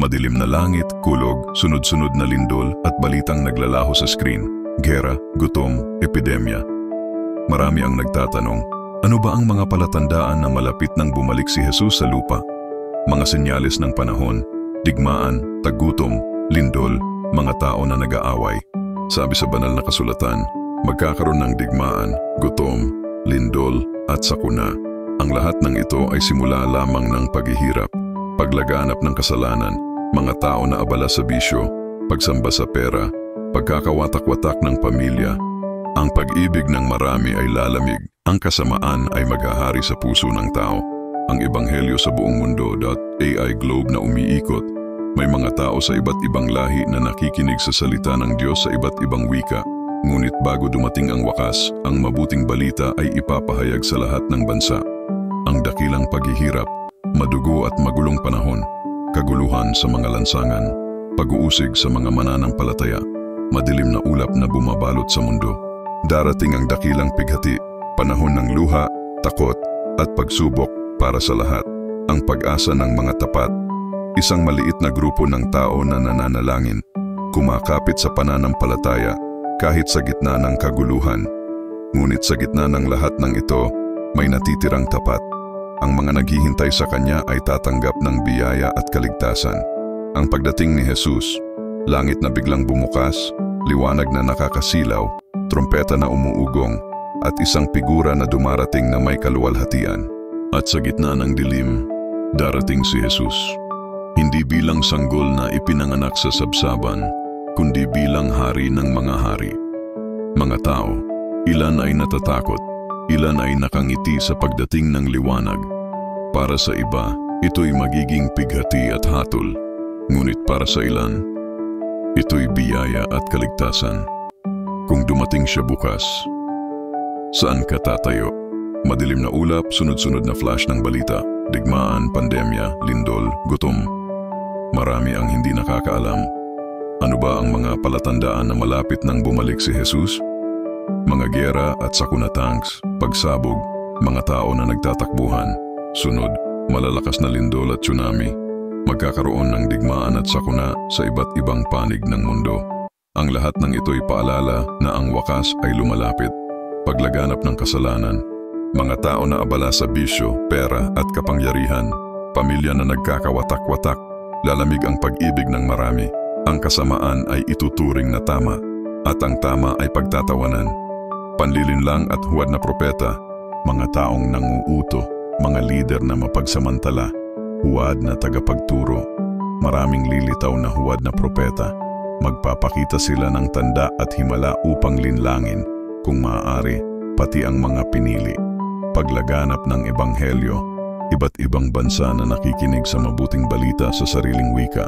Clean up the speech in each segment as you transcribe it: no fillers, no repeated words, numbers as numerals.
Madilim na langit, kulog, sunod-sunod na lindol at balitang naglalaho sa screen. Gera, gutom, epidemya. Marami ang nagtatanong, ano ba ang mga palatandaan na malapit nang bumalik si Jesus sa lupa? Mga senyales ng panahon, digmaan, tagutom, lindol, mga tao na nag-aaway. Sabi sa banal na kasulatan, magkakaroon ng digmaan, gutom, lindol at sakuna. Ang lahat ng ito ay simula lamang ng paghihirap, paglaganap ng kasalanan, mga tao na abala sa bisyo, pagsamba sa pera, pagkakawatak-watak ng pamilya. Ang pag-ibig ng marami ay lalamig, ang kasamaan ay maghahari sa puso ng tao. Ang ebanghelyo sa buong mundo. AI Globe na umiikot, may mga tao sa iba't ibang lahi na nakikinig sa salita ng Diyos sa iba't ibang wika. Ngunit bago dumating ang wakas, ang mabuting balita ay ipapahayag sa lahat ng bansa. Ang dakilang paghihirap, madugo at magulong panahon, kaguluhan sa mga lansangan, pag-uusig sa mga mananampalataya, madilim na ulap na bumabalot sa mundo. Darating ang dakilang pighati, panahon ng luha, takot at pagsubok para sa lahat. Ang pag-asa ng mga tapat, isang maliit na grupo ng tao na nananalangin, kumakapit sa pananampalataya kahit sa gitna ng kaguluhan. Ngunit sa gitna ng lahat ng ito, may natitirang tapat. Ang mga naghihintay sa kanya ay tatanggap ng biyaya at kaligtasan. Ang pagdating ni Jesus, langit na biglang bumukas, liwanag na nakakasilaw, trompeta na umuugong, at isang figura na dumarating na may kaluwalhatian. At sa gitna ng dilim, darating si Jesus. Hindi bilang sanggol na ipinanganak sa sabsaban, kundi bilang hari ng mga hari. Mga tao, ilan ay natatakot, ilan ay nakangiti sa pagdating ng liwanag. Para sa iba, ito'y magiging pighati at hatol. Ngunit para sa ilan, ito'y biyaya at kaligtasan. Kung dumating siya bukas, saan ka tatayo? Madilim na ulap, sunod-sunod na flash ng balita, digmaan, pandemya, lindol, gutom. Marami ang hindi nakakaalam. Ano ba ang mga palatandaan na malapit nang bumalik si Jesus? Mga giyera at sakuna tanks, pagsabog, mga tao na nagtatakbuhan, sunod, malalakas na lindol at tsunami. Magkakaroon ng digmaan at sakuna sa iba't ibang panig ng mundo. Ang lahat ng ito'y paalala na ang wakas ay lumalapit. Paglaganap ng kasalanan, mga tao na abala sa bisyo, pera at kapangyarihan, pamilya na nagkakawatak-watak, lalamig ang pag-ibig ng marami. Ang kasamaan ay ituturing na tama, at ang tama ay pagtatawanan. Panlilinlang at huwad na propeta, mga taong nanguuto, mga lider na mapagsamantala, huwad na tagapagturo, maraming lilitaw na huwad na propeta. Magpapakita sila ng tanda at himala upang linlangin, kung maaari, pati ang mga pinili. Paglaganap ng ebanghelyo, iba't ibang bansa na nakikinig sa mabuting balita sa sariling wika.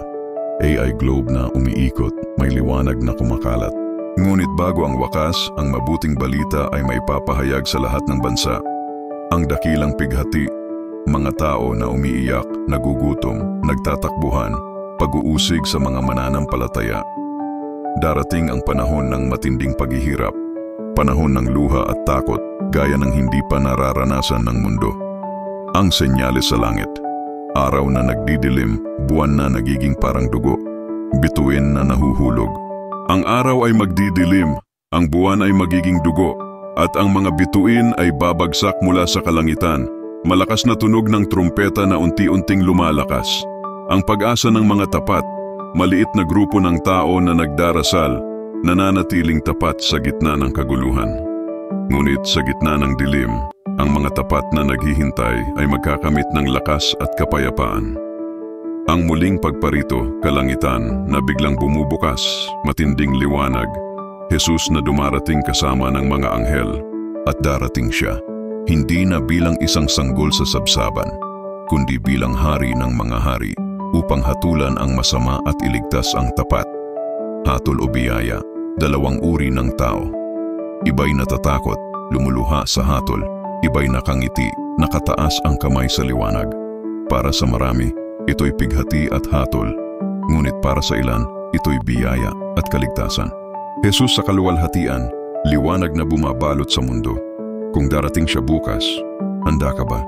AI Globe na umiikot, may liwanag na kumakalat. Ngunit bago ang wakas, ang mabuting balita ay maipapahayag sa lahat ng bansa. Ang dakilang pighati, mga tao na umiiyak, nagugutom, nagtatakbuhan, pag-uusig sa mga mananampalataya. Darating ang panahon ng matinding paghihirap, panahon ng luha at takot, gaya ng hindi pa nararanasan ng mundo. Ang senyales sa langit, araw na nagdidilim, buwan na nagiging parang dugo, bituin na nahuhulog. Ang araw ay magdidilim, ang buwan ay magiging dugo, at ang mga bituin ay babagsak mula sa kalangitan. Malakas na tunog ng trumpeta na unti-unting lumalakas. Ang pag-asa ng mga tapat, maliit na grupo ng tao na nagdarasal, nananatiling tapat sa gitna ng kaguluhan. Ngunit sa gitna ng dilim, ang mga tapat na naghihintay ay magkakamit ng lakas at kapayapaan. Ang muling pagparito, kalangitan na biglang bumubukas, matinding liwanag, Jesus na dumarating kasama ng mga anghel, at darating siya, hindi na bilang isang sanggol sa sabsaban, kundi bilang hari ng mga hari, upang hatulan ang masama at iligtas ang tapat. Hatol o biyaya, dalawang uri ng tao. Iba'y natatakot, lumuluha sa hatol, iba'y nakangiti, nakataas ang kamay sa liwanag. Para sa marami, ito'y pighati at hatol, ngunit para sa ilan, ito'y biyaya at kaligtasan. Jesus sa kaluwalhatian, liwanag na bumabalot sa mundo. Kung darating siya bukas, handa ka ba?